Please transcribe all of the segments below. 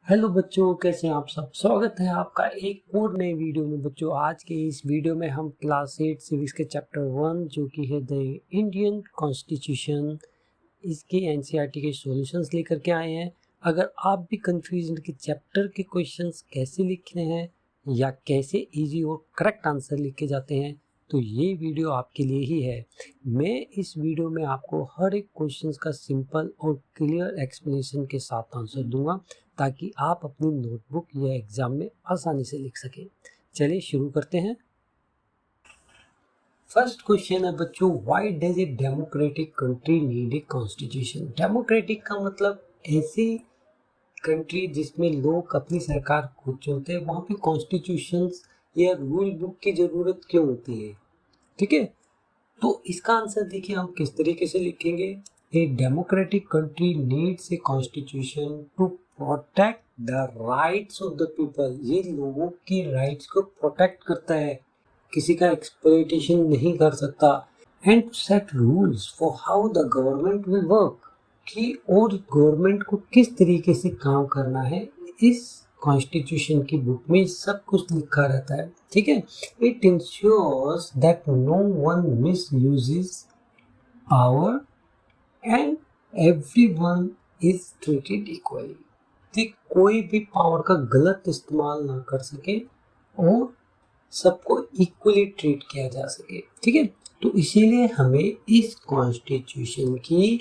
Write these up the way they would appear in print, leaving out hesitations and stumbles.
Hello बच्चों, कैसे हैं आप सब। स्वागत है आपका एक और नए वीडियो में। बच्चों, आज के इस वीडियो में हम क्लास 8 सिविक्स के चैप्टर 1 जो कि है द इंडियन कॉन्स्टिट्यूशन, इसके एनसीईआरटी के सॉल्यूशंस लेकर के आए हैं। अगर आप भी कंफ्यूजन के चैप्टर के क्वेश्चंस कैसे लिखने हैं या कैसे इजी और करेक्ट आंसर लिख के जाते हैं, तो ये वीडियो आपके लिए ही है। मैं इस वीडियो में आपको हर एक क्वेश्चन का सिंपल और क्लियर एक्सप्लेनेशन के साथ आंसर दूंगा, ताकि आप अपनी नोटबुक या एग्जाम में आसानी से लिख सकें। चलिए शुरू करते हैं। फर्स्ट क्वेश्चन है बच्चों, why does a democratic country need a constitution. Democratic का मतलब ऐसी कंट्री जिसमें लोग अपनी सरकार खुद चुनते हैं, वहां पे कॉन्स्टिट्यूशन या रूल बुक की जरूरत क्यों होती है। ठीक है, तो इसका आंसर देखिए हम किस तरीके से लिखेंगे। A democratic country needs a constitution to protect the rights of the people. ये लोगों की राइट्स को प्रोटेक्ट करता है, किसी का एक्सप्लॉयटेशन नहीं कर सकता। And to set rules for how the government will work, कि और गवर्नमेंट को किस तरीके से काम करना है, इस कॉन्स्टिट्यूशन की बुक में सब कुछ लिखा रहता है। ठीक है, it ensures that no one misuses power and everyone is treated equally. ठीक, कोई भी पावर का गलत इस्तेमाल ना कर सके और सबको इक्वली ट्रीट किया जा सके। ठीक है, तो इसीलिए हमें इस कॉन्स्टिट्यूशन की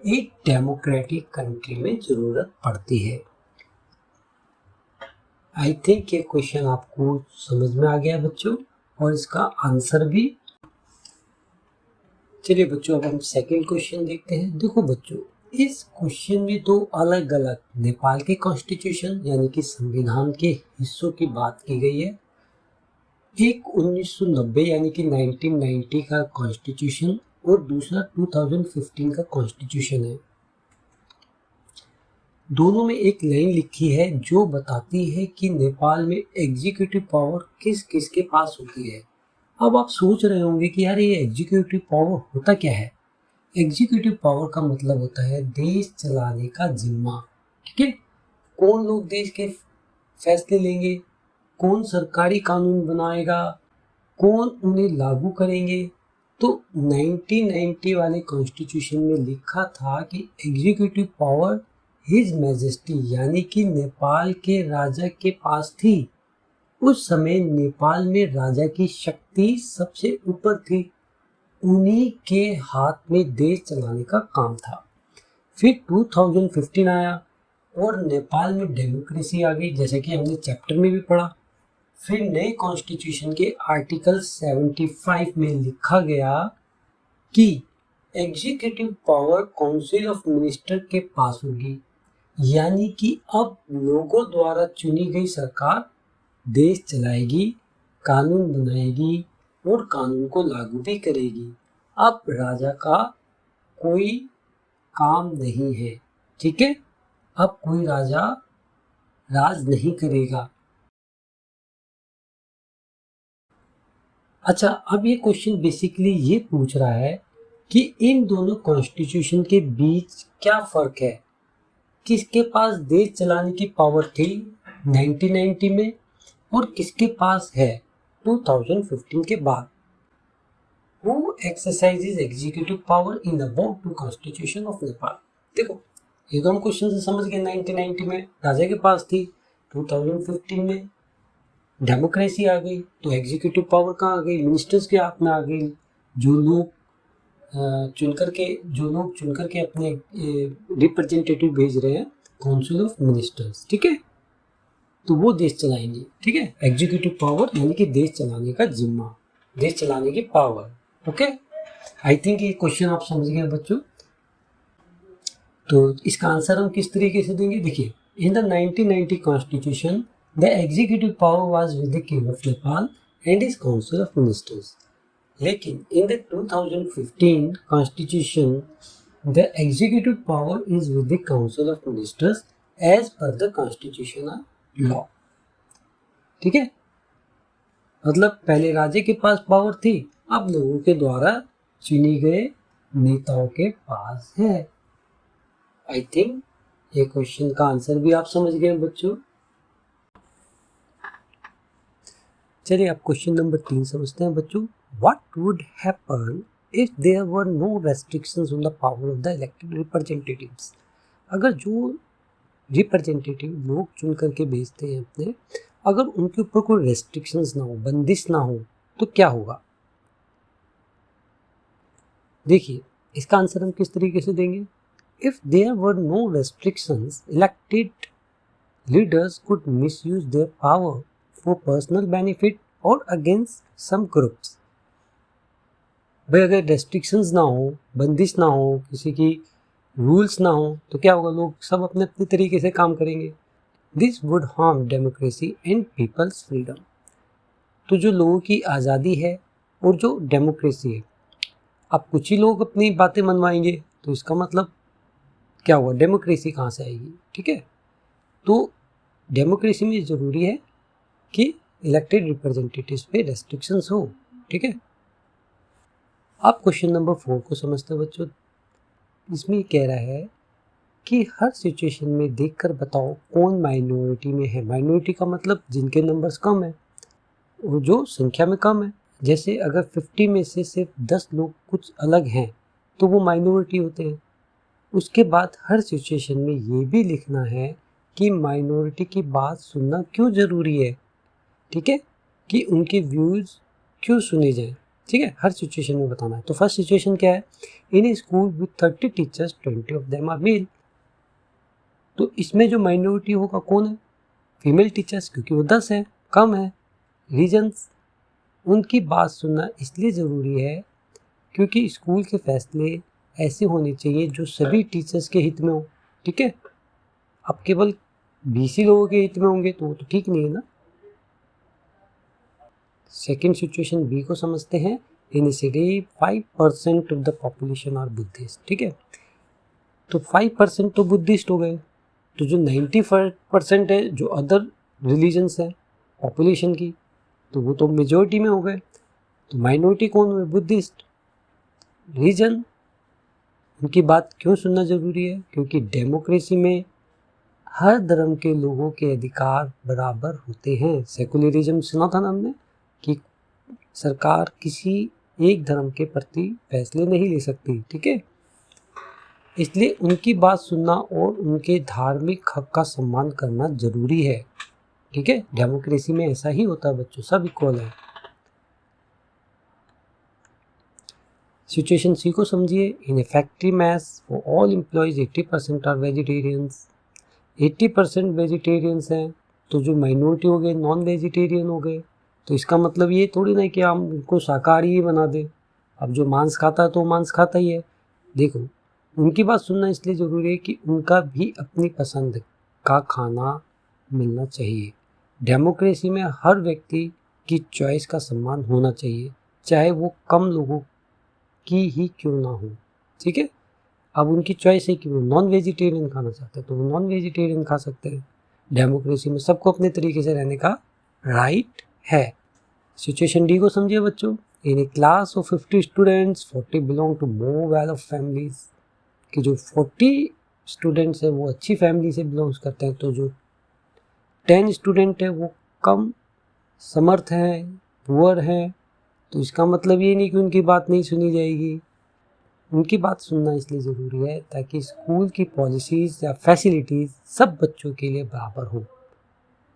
एक डेमोक्रेटिक कंट्री में जरूरत पड़ती है। आई थिंक ये क्वेश्चन आपको समझ में आ गया बच्चों, और इसका आंसर भी। चलिए बच्चों, अब हम सेकंड क्वेश्चन देखते हैं। देखो बच्चों, इस क्वेश्चन में दो अलग अलग नेपाल के कॉन्स्टिट्यूशन यानी कि संविधान के हिस्सों की बात की गई है। एक 1990 यानी कि 1990 का कॉन्स्टिट्यूशन और दूसरा 2015 का कॉन्स्टिट्यूशन है। दोनों में एक लाइन लिखी है जो बताती है कि नेपाल में एग्जीक्यूटिव पावर किस किस के पास होती है। अब आप सोच रहे होंगे कि यार ये एग्जीक्यूटिव पावर होता क्या है। एग्जीक्यूटिव पावर का मतलब होता है देश चलाने का जिम्मा। ठीक है, कौन लोग देश के फैसले लेंगे, कौन सरकारी कानून बनाएगा, कौन उन्हें लागू करेंगे। तो 1990 वाले कॉन्स्टिट्यूशन में लिखा था कि एग्जीक्यूटिव पावर हिज मैजेस्टी यानी कि नेपाल के राजा के पास थी। उस समय नेपाल में राजा की शक्ति सबसे ऊपर थी, उन्हीं के हाथ में देश चलाने का काम था। फिर 2015 आया और नेपाल में डेमोक्रेसी आ गई, जैसे कि हमने चैप्टर में भी पढ़ा। फिर नए कॉन्स्टिट्यूशन के आर्टिकल 75 में लिखा गया कि executive power council of minister के पास होगी, यानी कि अब लोगों द्वारा चुनी गई सरकार देश चलाएगी, कानून बनाएगी और कानून को लागू भी करेगी। अब राजा का कोई काम नहीं है। ठीक है, अब कोई राजा राज नहीं करेगा। अच्छा, अब ये क्वेश्चन बेसिकली ये पूछ रहा है कि इन दोनों कॉन्स्टिट्यूशन के बीच क्या फर्क है, किसके पास देश चलाने की पावर थी 1990 में और किसके पास है 2015 के बाद। Who exercises executive power in the above two constitution of Nepal। देखो, ये तो हम क्वेश्चन से समझ गए। 1990 में राजा के पास थी, 2015 में डेमोक्रेसी आ गई, तो एग्जीक्यूटिव पावर कहाँ आ गई, मिनिस्टर्स के हाथ में आ गई। जो लोग चुन करके अपने रिप्रेजेंटेटिव भेज रहे हैं काउंसिल ऑफ मिनिस्टर्स। ठीक है, तो वो देश चलाएंगे। ठीक है, एग्जीक्यूटिव पावर यानी कि देश चलाने का जिम्मा, देश चलाने की पावर। ओके, आई थिंक ये क्वेश्चन आप समझ गए बच्चों। तो इसका आंसर हम किस तरीके से देंगे, देखिए। In the 1990 constitution the executive power was with the king of Nepal and his council of ministers. लेकिन in the 2015 constitution the executive power is with the council of ministers as per the constitutional law. ठीक है, मतलब पहले राजे के पास power थी, अब लोगों के द्वारा चुनी गए नेताओं के पास है। आई थिंक ये क्वेश्चन का आंसर भी आप समझ गए बच्चों। चलिए आप क्वेश्चन नंबर 3 समझते हैं बच्चों। What would happen if there were no restrictions on the power of the elected representatives. अगर जो रिप्रेजेंटेटिव लोग चुन करके भेजते हैं अपने, अगर उनके ऊपर कोई रेस्ट्रिक्शंस ना हो, बंदिश ना हो, तो क्या होगा। देखिए इसका आंसर हम किस तरीके से देंगे। If there were no restrictions, elected leaders could misuse their power for personal benefit और अगेंस्ट सम ग्रुप्स। भाई अगर रेस्ट्रिक्शंस ना हो, बंदिश ना हो, किसी की रूल्स ना हो, तो क्या होगा, लोग सब अपने अपने तरीके से काम करेंगे। This would harm democracy and people's freedom. तो जो लोगों की आज़ादी है और जो डेमोक्रेसी है, अब कुछ ही लोग अपनी बातें मनवाएंगे तो इसका मतलब क्या हुआ, डेमोक्रेसी कहाँ से आएगी। ठीक है, तो डेमोक्रेसी में ज़रूरी है कि इलेक्टेड रिप्रेजेंटेटिव्स पे रेस्ट्रिक्शंस हो। ठीक है, आप क्वेश्चन नंबर 4 को समझते हैं बच्चों। इसमें कह रहा है कि हर सिचुएशन में देखकर बताओ कौन माइनॉरिटी में है। माइनॉरिटी का मतलब जिनके नंबर्स कम है और जो संख्या में कम है। जैसे अगर 50 में से सिर्फ 10 लोग कुछ अलग हैं तो वो माइनॉरिटी होते हैं। उसके बाद हर सिचुएशन में ये भी लिखना है कि माइनॉरिटी की बात सुनना क्यों ज़रूरी है। ठीक है, कि उनके व्यूज़ क्यों सुने जाएं। ठीक है, हर सिचुएशन में बताना है। तो फर्स्ट सिचुएशन क्या है, in a school with 30 teachers 20 of them are male. तो इसमें जो माइनॉरिटी होगा कौन है, फीमेल टीचर्स, क्योंकि वो 10 है, कम है। रीजन्स, उनकी बात सुनना इसलिए ज़रूरी है क्योंकि स्कूल के फैसले ऐसे होने चाहिए जो सभी टीचर्स के हित में हो। ठीक है, अब केवल 20 ही लोगों के हित में होंगे तो वो तो ठीक नहीं है ना। सेकेंड सिचुएशन बी को समझते हैं। In city 5% of the population are Buddhist. ठीक है, तो 5% तो बुद्धिस्ट हो गए, तो जो 95% है जो अदर रिलीजन्स है पॉपुलेशन की, तो वो तो मेजोरिटी में हो गए। तो माइनॉरिटी कौन हुए, बुद्धिस्ट। रीजन, उनकी बात क्यों सुनना जरूरी है, क्योंकि डेमोक्रेसी में हर धर्म के लोगों के अधिकार बराबर होते हैं। सेकुलरिज्म सुना था ना हमने कि सरकार किसी एक धर्म के प्रति फैसले नहीं ले सकती। ठीक है, इसलिए उनकी बात सुनना और उनके धार्मिक हक का सम्मान करना जरूरी है। ठीक है, डेमोक्रेसी में ऐसा ही होता है बच्चों, सब इक्वल है। सिचुएशन सी को समझिए। In a factory mess for all employees 80% are vegetarians. 80% vegetarians हैं, तो जो माइनॉरिटी हो गए नॉन वेजिटेरियन हो गए। तो इसका मतलब ये थोड़ी ना कि हम उनको शाकाहारी ही बना दें। अब जो मांस खाता है तो मांस खाता ही है। देखो, उनकी बात सुनना इसलिए ज़रूरी है कि उनका भी अपनी पसंद का खाना मिलना चाहिए। डेमोक्रेसी में हर व्यक्ति की चॉइस का सम्मान होना चाहिए, चाहे वो कम लोगों की ही क्यों ना हो। ठीक है, अब उनकी चॉइस है कि वो नॉन वेजिटेरियन खाना चाहते हैं तो वो नॉन वेजिटेरियन खा सकते हैं। डेमोक्रेसी में सबको अपने तरीके से रहने का राइट है। सिचुएशन डी को समझिए बच्चों। In a class of 50 students 40 belong to more well off families. कि जो 40 स्टूडेंट्स हैं वो अच्छी फैमिली से बिलोंग्स करते हैं, तो जो 10 स्टूडेंट है वो कम समर्थ हैं, पुअर हैं। तो इसका मतलब ये नहीं कि उनकी बात नहीं सुनी जाएगी। उनकी बात सुनना इसलिए ज़रूरी है ताकि स्कूल की पॉलिसीज़ या फैसिलिटीज़ सब बच्चों के लिए बराबर हो,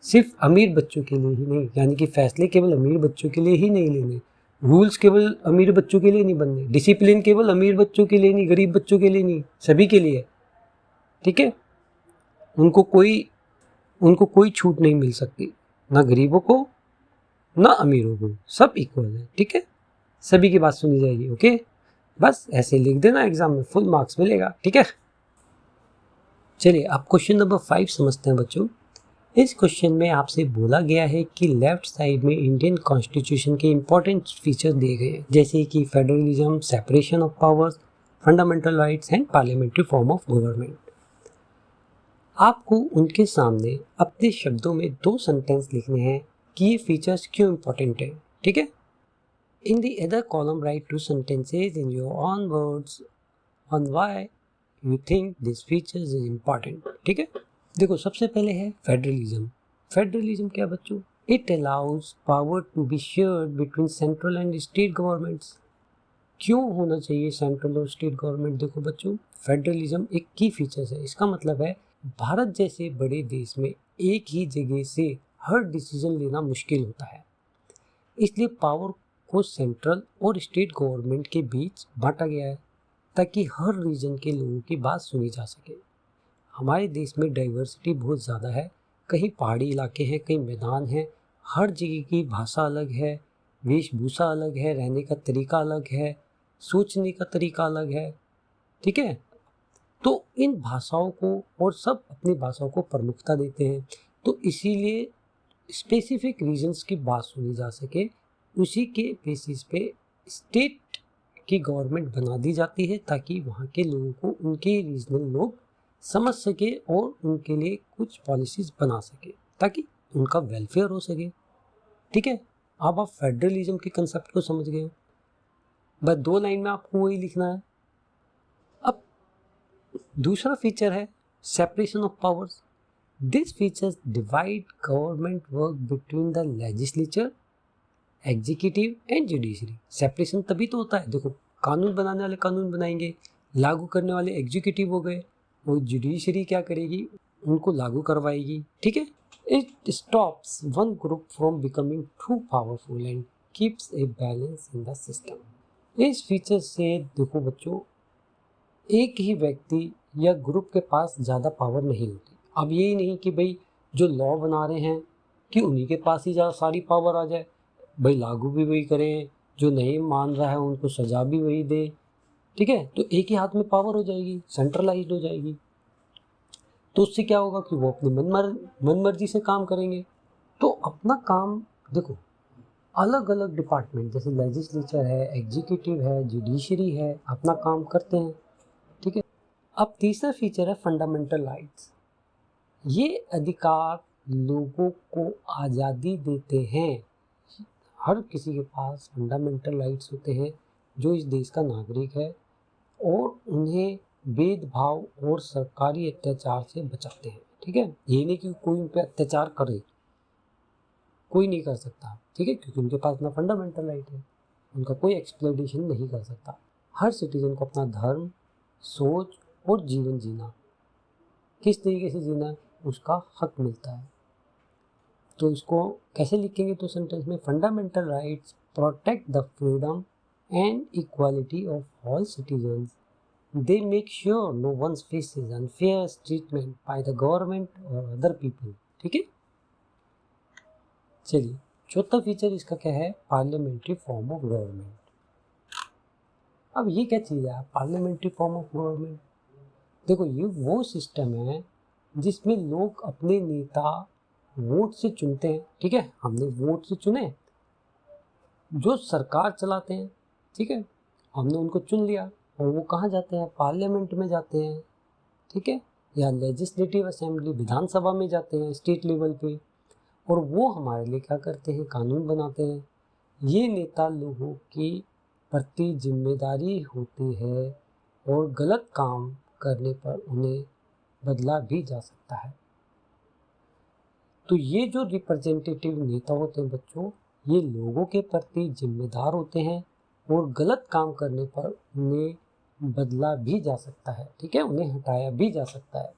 सिर्फ अमीर बच्चों के लिए ही नहीं। यानी कि फैसले केवल अमीर बच्चों के लिए ही नहीं लेने, रूल्स केवल अमीर बच्चों के लिए नहीं बनने, डिसिप्लिन केवल अमीर बच्चों के लिए नहीं, गरीब बच्चों के लिए नहीं, सभी के लिए। ठीक है, उनको कोई छूट नहीं मिल सकती, ना गरीबों को ना अमीरों को, सब इक्वल है। ठीक है, सभी की बात सुनी जाएगी। ओके, बस ऐसे लिख देना, एग्जाम में फुल मार्क्स मिलेगा। ठीक है, चलिए आप क्वेश्चन नंबर 5 समझते हैं बच्चों। इस क्वेश्चन में आपसे बोला गया है कि लेफ्ट साइड में इंडियन कॉन्स्टिट्यूशन के इंपॉर्टेंट फीचर दिए गए हैं, जैसे कि federalism, separation of powers, fundamental rights and parliamentary form of government. आपको उनके सामने अपने शब्दों में 2 सेंटेंस लिखने हैं कि ये फीचर्स क्यों इंपॉर्टेंट है। ठीक है, in the other column write 2 sentences in your own words on why you think this features is important. ठीक है, देखो सबसे पहले है फेडरलिज्म। फेडरलिज्म क्या बच्चों? It allows power to be shared between central and state governments. क्यों होना चाहिए सेंट्रल और स्टेट गवर्नमेंट? देखो बच्चों, फेडरलिज्म एक की फीचर्स है। इसका मतलब है भारत जैसे बड़े देश में एक ही जगह से हर डिसीजन लेना मुश्किल होता है, इसलिए पावर को सेंट्रल और स्टेट गवर्नमेंट के बीच बांटा गया है ताकि हर रीजन के लोगों की बात सुनी जा सके। हमारे देश में डाइवर्सिटी बहुत ज़्यादा है, कहीं पहाड़ी इलाके हैं, कहीं मैदान हैं, हर जगह की भाषा अलग है, वेशभूषा अलग है, रहने का तरीका अलग है, सोचने का तरीका अलग है। ठीक है, तो इन भाषाओं को और सब अपनी भाषाओं को प्रमुखता देते हैं, तो इसीलिए स्पेसिफिक रीजन्स की बात सुनी जा सके उसी के बेसिस पे स्टेट की गवर्नमेंट बना दी जाती है ताकि वहाँ के लोगों को उनके रीजनल लोग समझ सके और उनके लिए कुछ पॉलिसीज बना सके ताकि उनका वेलफेयर हो सके। ठीक है, अब आप फेडरलिज्म के कंसेप्ट को समझ गए हो। बस 2 लाइन में आपको वही लिखना है। अब दूसरा फीचर है separation of powers. This features divide government work between the legislature, executive and judiciary. Separation तभी तो होता है, देखो कानून बनाने वाले कानून बनाएंगे, लागू करने वाले एग्जीक्यूटिव हो गए, वो जुडिशरी क्या करेगी? उनको लागू करवाएगी। ठीक है, it stops one group from becoming too powerful and keeps a balance in the system. इस फीचर से देखो बच्चों, एक ही व्यक्ति या ग्रुप के पास ज़्यादा पावर नहीं होती। अब यही नहीं कि भाई जो लॉ बना रहे हैं कि उन्हीं के पास ही ज़्यादा सारी पावर आ जाए, भाई लागू भी वही करें, जो नहीं मान रहा है उनको सजा भी वही दे। ठीक है, तो एक ही हाथ में पावर हो जाएगी, सेंट्रलाइज्ड हो जाएगी, तो उससे क्या होगा कि वो अपनी मन मर्जी से काम करेंगे। तो अपना काम देखो, अलग अलग डिपार्टमेंट जैसे लेजिस्लेचर है, एग्जीक्यूटिव है, जुडिशरी है, अपना काम करते हैं। ठीक है, अब तीसरा फीचर है फंडामेंटल राइट्स। ये अधिकार लोगों को आज़ादी देते हैं। हर किसी के पास फंडामेंटल राइट्स होते हैं जो इस देश का नागरिक है, और उन्हें भेदभाव और सरकारी अत्याचार से बचाते हैं। ठीक है, ये नहीं कि कोई उन पर अत्याचार करे, कोई नहीं कर सकता। ठीक है, क्योंकि उनके पास अपना फंडामेंटल राइट है, उनका कोई एक्सप्लॉइटेशन नहीं कर सकता। हर सिटीजन को अपना धर्म, सोच और जीवन जीना, किस तरीके से जीना है उसका हक मिलता है। तो इसको कैसे लिखेंगे? तो सेंटेंस में fundamental rights protect the freedom and equality of all citizens. They make sure no one faces unfair treatment by the government or other people। ठीक है, चलिए चौथा फीचर इसका क्या है? Parliamentary form of government. अब ये क्या चीज़ है पार्लियामेंट्री फॉर्म ऑफ गवर्नमेंट? देखो, ये वो सिस्टम है जिसमें लोग अपने नेता वोट से चुनते हैं। ठीक है, हमने वोट से चुने, जो सरकार चलाते हैं। ठीक है, हमने उनको चुन लिया और वो कहाँ जाते हैं? पार्लियामेंट में जाते हैं। ठीक है, या लेजिस्लेटिव असेंबली विधानसभा में जाते हैं स्टेट लेवल पे, और वो हमारे लिए क्या करते हैं? कानून बनाते हैं। ये नेता लोगों की प्रति जिम्मेदारी होती है और गलत काम करने पर उन्हें बदला भी जा सकता है। तो ये जो रिप्रेजेंटेटिव नेता होते हैं बच्चों, ये लोगों के प्रति जिम्मेदार होते हैं और गलत काम करने पर उन्हें बदला भी जा सकता है। ठीक है, उन्हें हटाया भी जा सकता है।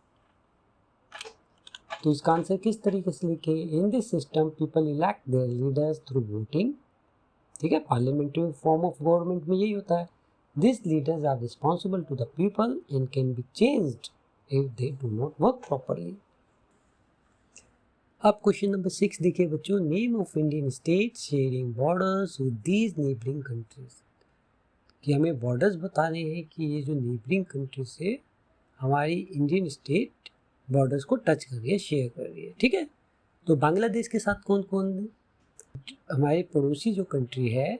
तो इसका आंसर किस तरीके से लिखें? In this system people elect their leaders through voting. ठीक है, पार्लियामेंट्री फॉर्म ऑफ गवर्नमेंट में यही होता है। This leaders are responsible to the people and can be changed if they do not work properly. अब क्वेश्चन नंबर 6 देखिए बच्चों, name of Indian state sharing borders with these neighbouring countries. कि हमें borders बता रहे हैं कि ये जो नेबरिंग कंट्री से हमारी इंडियन स्टेट बॉर्डर्स को टच कर रही है, शेयर कर रही है। ठीक है, तो बांग्लादेश के साथ कौन कौन हमारे पड़ोसी जो कंट्री है,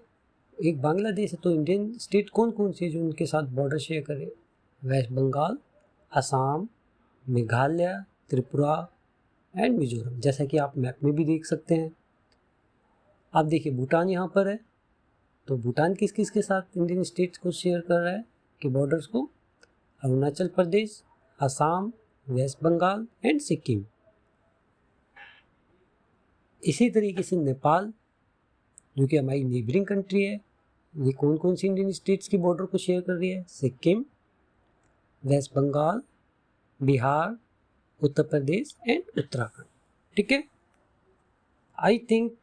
एक बांग्लादेश है, तो इंडियन स्टेट कौन कौन सी है जो उनके साथ बॉर्डर शेयर करे? वेस्ट बंगाल, असम, मेघालय, त्रिपुरा एंड मिजोरम, जैसा कि आप मैप में भी देख सकते हैं। आप देखिए भूटान यहाँ पर है, तो भूटान किस किस के साथ इंडियन स्टेट्स को शेयर कर रहा है कि बॉर्डर्स को? Arunachal Pradesh, Assam, waste Bengal and Sikkim. इसी तरीके से नेपाल, जो कि हमारी नेबरिंग कंट्री है, ये कौन कौन सी इंडियन स्टेट्स की बॉर्डर को शेयर कर रही है? सिक्किम, वेस्ट बंगाल, बिहार, उत्तर प्रदेश एंड उत्तराखंड। ठीक है, आई थिंक,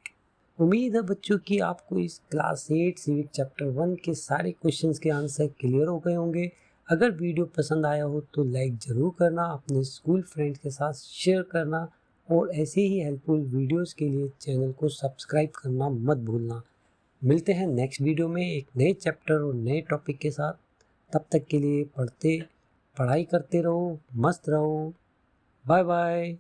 उम्मीद है बच्चों की आपको इस क्लास 8 सिविक चैप्टर 1 के सारे क्वेश्चंस के आंसर क्लियर हो गए होंगे। अगर वीडियो पसंद आया हो तो लाइक ज़रूर करना, अपने स्कूल फ्रेंड्स के साथ शेयर करना और ऐसे ही हेल्पफुल वीडियोस के लिए चैनल को सब्सक्राइब करना मत भूलना। मिलते हैं नेक्स्ट वीडियो में एक नए चैप्टर और नए टॉपिक के साथ। तब तक के लिए पढ़ाई करते रहो, मस्त रहो। Bye bye.